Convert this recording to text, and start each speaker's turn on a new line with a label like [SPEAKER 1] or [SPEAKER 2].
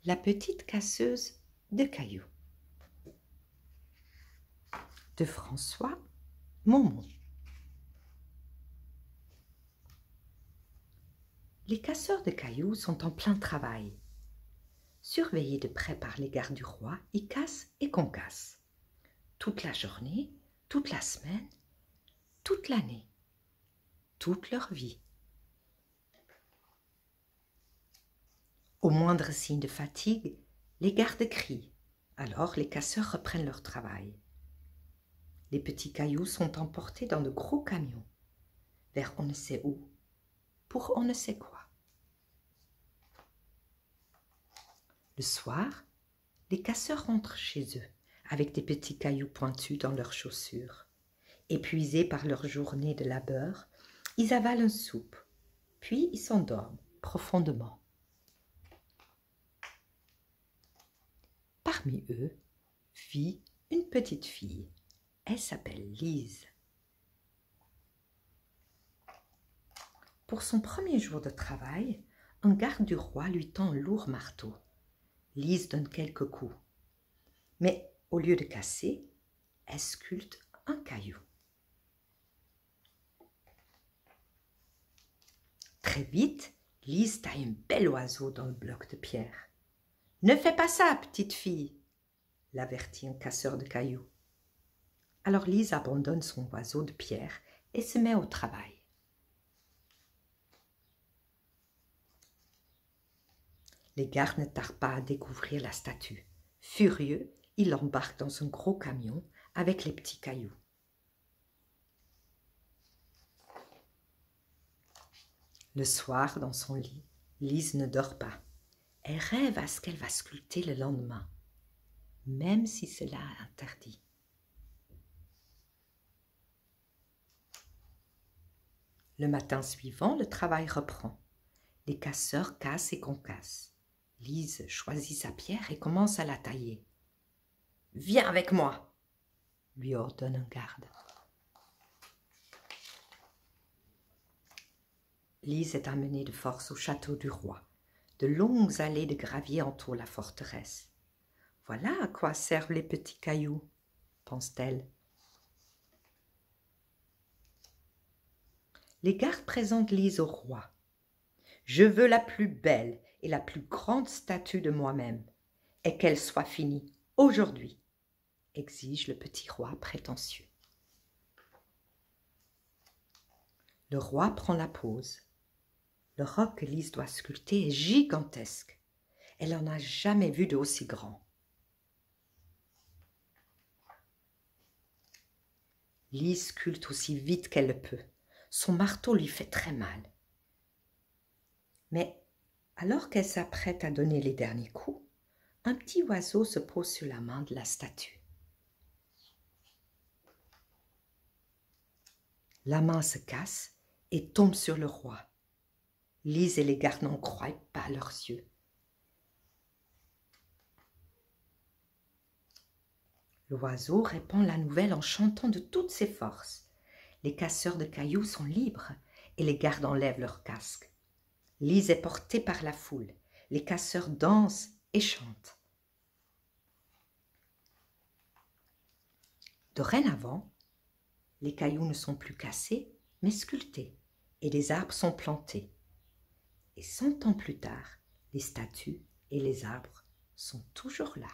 [SPEAKER 1] La petite casseuse de cailloux de François Momon. Les casseurs de cailloux sont en plein travail. Surveillés de près par les gardes du roi, ils cassent et concassent. Toute la journée, toute la semaine, toute l'année, toute leur vie. Au moindre signe de fatigue, les gardes crient. Alors les casseurs reprennent leur travail. Les petits cailloux sont emportés dans de gros camions, vers on ne sait où, pour on ne sait quoi. Le soir, les casseurs rentrent chez eux, avec des petits cailloux pointus dans leurs chaussures. Épuisés par leur journée de labeur, ils avalent une soupe, puis ils s'endorment profondément. Parmi eux vit une petite fille. Elle s'appelle Lise. Pour son premier jour de travail, un garde du roi lui tend un lourd marteau. Lise donne quelques coups. Mais au lieu de casser, elle sculpte un caillou. Très vite, Lise taille un bel oiseau dans le bloc de pierre. « Ne fais pas ça, petite fille !» l'avertit un casseur de cailloux. Alors Lise abandonne son oiseau de pierre et se met au travail. Les gardes ne tardent pas à découvrir la statue. Furieux, ils l'embarquent dans un gros camion avec les petits cailloux. Le soir, dans son lit, Lise ne dort pas. Elle rêve à ce qu'elle va sculpter le lendemain, même si cela est interdit. Le matin suivant, le travail reprend. Les casseurs cassent et concassent. Lise choisit sa pierre et commence à la tailler. « Viens avec moi !» lui ordonne un garde. Lise est amenée de force au château du roi. De longues allées de gravier entourent la forteresse. « Voilà à quoi servent les petits cailloux !» pense-t-elle. Les gardes présentent Lise au roi. « Je veux la plus belle et la plus grande statue de moi-même, et qu'elle soit finie aujourd'hui, » exige le petit roi prétentieux. Le roi prend la pose. Le roc que Lise doit sculpter est gigantesque. Elle n'en a jamais vu d'aussi grand. Lise sculpte aussi vite qu'elle le peut. Son marteau lui fait très mal. Mais alors qu'elle s'apprête à donner les derniers coups, un petit oiseau se pose sur la main de la statue. La main se casse et tombe sur le roi. Lise et les gardes n'en croient pas leurs yeux. L'oiseau répand la nouvelle en chantant de toutes ses forces. Les casseurs de cailloux sont libres et les gardes enlèvent leurs casques. Lise est portée par la foule. Les casseurs dansent et chantent. Dorénavant, les cailloux ne sont plus cassés, mais sculptés, et des arbres sont plantés. Et 100 ans plus tard, les statues et les arbres sont toujours là.